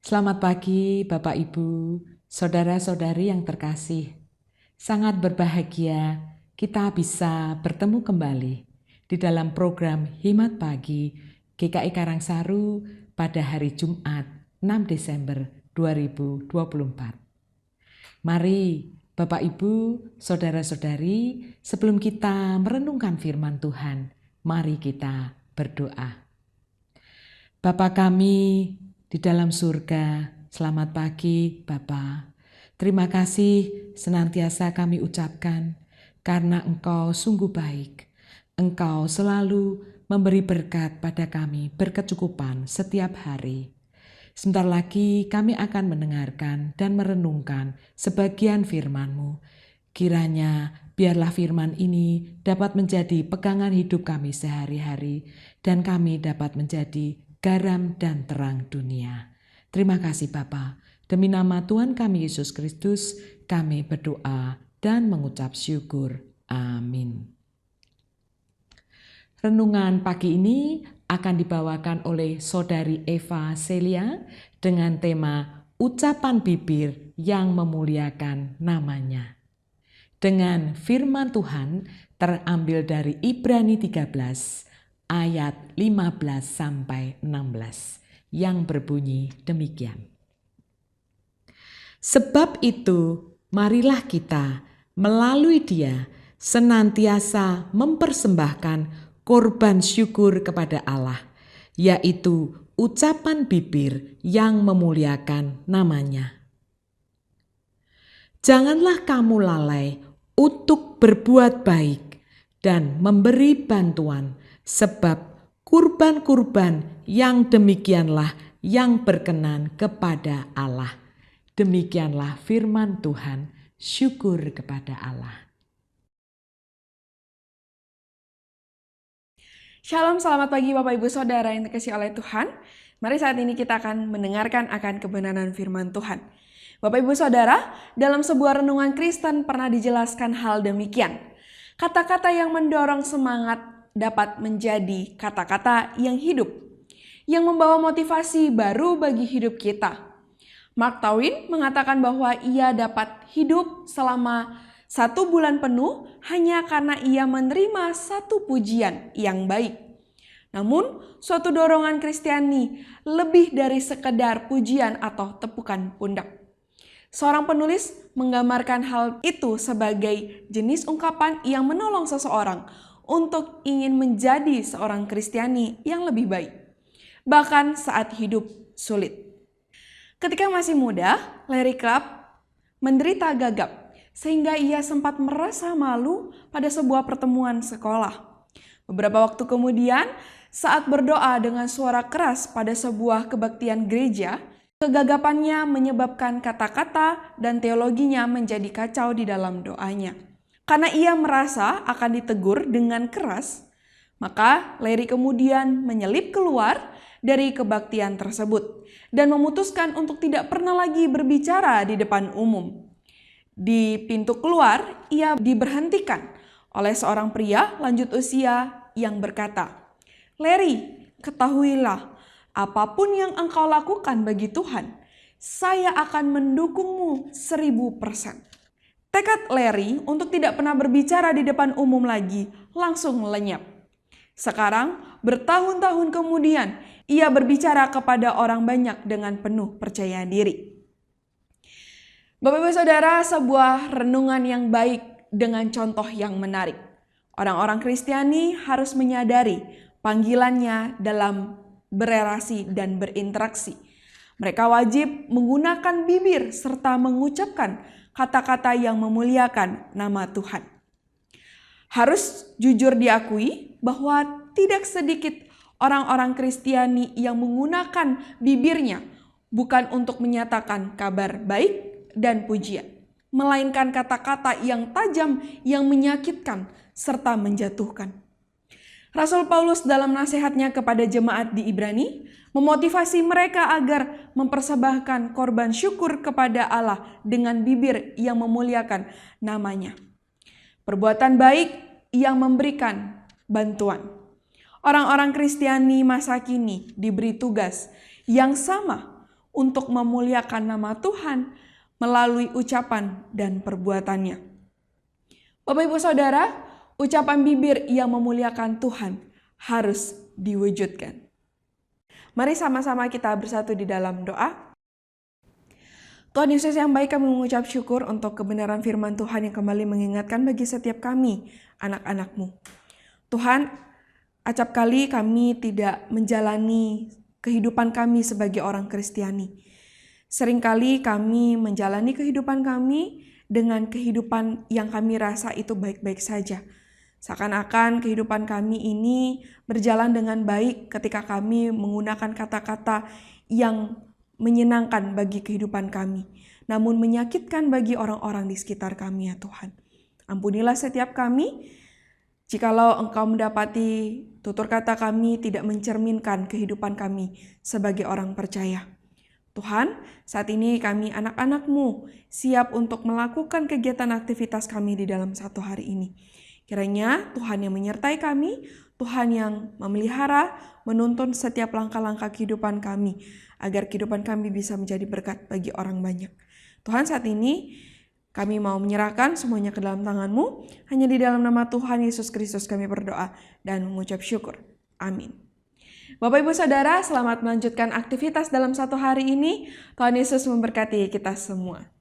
Selamat pagi Bapak Ibu, saudara-saudari yang terkasih. Sangat berbahagia kita bisa bertemu kembali di dalam program Hikmat Pagi GKI Karangsaru pada hari Jumat 6 Desember 2024. Mari Bapak Ibu, saudara-saudari, sebelum kita merenungkan firman Tuhan, mari kita berdoa. Bapa kami di dalam surga, selamat pagi Bapa. Terima kasih senantiasa kami ucapkan karena Engkau sungguh baik. Engkau selalu memberi berkat pada kami berkecukupan setiap hari. Sebentar lagi kami akan mendengarkan dan merenungkan sebagian firman-Mu. Kiranya biarlah firman ini dapat menjadi pegangan hidup kami sehari-hari dan kami dapat menjadi garam dan terang dunia. Terima kasih Bapa. Demi nama Tuhan kami Yesus Kristus, kami berdoa dan mengucap syukur. Amin. Renungan pagi ini akan dibawakan oleh Saudari Eva Celia dengan tema ucapan bibir yang memuliakan namanya. Dengan firman Tuhan terambil dari Ibrani 13 ayat 15 sampai 16 yang berbunyi demikian. Sebab itu, marilah kita melalui Dia senantiasa mempersembahkan korban syukur kepada Allah, yaitu ucapan bibir yang memuliakan namanya. Janganlah kamu lalai untuk berbuat baik dan memberi bantuan, sebab kurban-kurban yang demikianlah yang berkenan kepada Allah. Demikianlah firman Tuhan, syukur kepada Allah. Shalom, selamat pagi Bapak Ibu Saudara yang dikasihi oleh Tuhan. Mari saat ini kita akan mendengarkan akan kebenaran firman Tuhan. Bapak Ibu Saudara, dalam sebuah renungan Kristen pernah dijelaskan hal demikian. Kata-kata yang mendorong semangat dapat menjadi kata-kata yang hidup, yang membawa motivasi baru bagi hidup kita. Mark Twain mengatakan bahwa ia dapat hidup selama 1 bulan penuh hanya karena ia menerima satu pujian yang baik. Namun, suatu dorongan Kristiani lebih dari sekedar pujian atau tepukan pundak. Seorang penulis menggambarkan hal itu sebagai jenis ungkapan yang menolong seseorang untuk ingin menjadi seorang Kristiani yang lebih baik, bahkan saat hidup sulit. Ketika masih muda, Larry Crabb menderita gagap sehingga ia sempat merasa malu pada sebuah pertemuan sekolah. Beberapa waktu kemudian, saat berdoa dengan suara keras pada sebuah kebaktian gereja, kegagapannya menyebabkan kata-kata dan teologinya menjadi kacau di dalam doanya. Karena ia merasa akan ditegur dengan keras, maka Larry kemudian menyelip keluar dari kebaktian tersebut dan memutuskan untuk tidak pernah lagi berbicara di depan umum. Di pintu keluar, ia diberhentikan oleh seorang pria lanjut usia yang berkata, "Larry, ketahuilah, apapun yang engkau lakukan bagi Tuhan, saya akan mendukungmu 1000%. Tekad Larry untuk tidak pernah berbicara di depan umum lagi langsung lenyap. Sekarang, bertahun-tahun kemudian, ia berbicara kepada orang banyak dengan penuh percaya diri. Bapak Ibu Saudara, sebuah renungan yang baik dengan contoh yang menarik. Orang-orang Kristiani harus menyadari panggilannya dalam berelasi dan berinteraksi. Mereka wajib menggunakan bibir serta mengucapkan kata-kata yang memuliakan nama Tuhan. Harus jujur diakui bahwa tidak sedikit orang-orang Kristiani yang menggunakan bibirnya bukan untuk menyatakan kabar baik dan pujian, melainkan kata-kata yang tajam yang menyakitkan serta menjatuhkan. Rasul Paulus dalam nasihatnya kepada jemaat di Ibrani memotivasi mereka agar mempersembahkan korban syukur kepada Allah dengan bibir yang memuliakan namanya. Perbuatan baik yang memberikan bantuan. Orang-orang Kristiani masa kini diberi tugas yang sama untuk memuliakan nama Tuhan melalui ucapan dan perbuatannya. Bapak Ibu Saudara, ucapan bibir yang memuliakan Tuhan harus diwujudkan. Mari sama-sama kita bersatu di dalam doa. Tuhan Yesus yang baik, kami mengucap syukur untuk kebenaran firman Tuhan yang kembali mengingatkan bagi setiap kami, anak-anak-Mu. Tuhan, acap kali kami tidak menjalani kehidupan kami sebagai orang Kristiani. Seringkali kami menjalani kehidupan kami dengan kehidupan yang kami rasa itu baik-baik saja. Seakan-akan kehidupan kami ini berjalan dengan baik ketika kami menggunakan kata-kata yang menyenangkan bagi kehidupan kami, namun menyakitkan bagi orang-orang di sekitar kami ya Tuhan. Ampunilah setiap kami, jikalau Engkau mendapati tutur kata kami tidak mencerminkan kehidupan kami sebagai orang percaya. Tuhan, saat ini kami anak-anak-Mu siap untuk melakukan kegiatan aktivitas kami di dalam satu hari ini. Kiranya Tuhan yang menyertai kami, Tuhan yang memelihara, menuntun setiap langkah-langkah kehidupan kami, agar kehidupan kami bisa menjadi berkat bagi orang banyak. Tuhan, saat ini kami mau menyerahkan semuanya ke dalam tangan-Mu. Hanya di dalam nama Tuhan Yesus Kristus kami berdoa dan mengucap syukur. Amin. Bapak Ibu Saudara, selamat melanjutkan aktivitas dalam satu hari ini. Tuhan Yesus memberkati kita semua.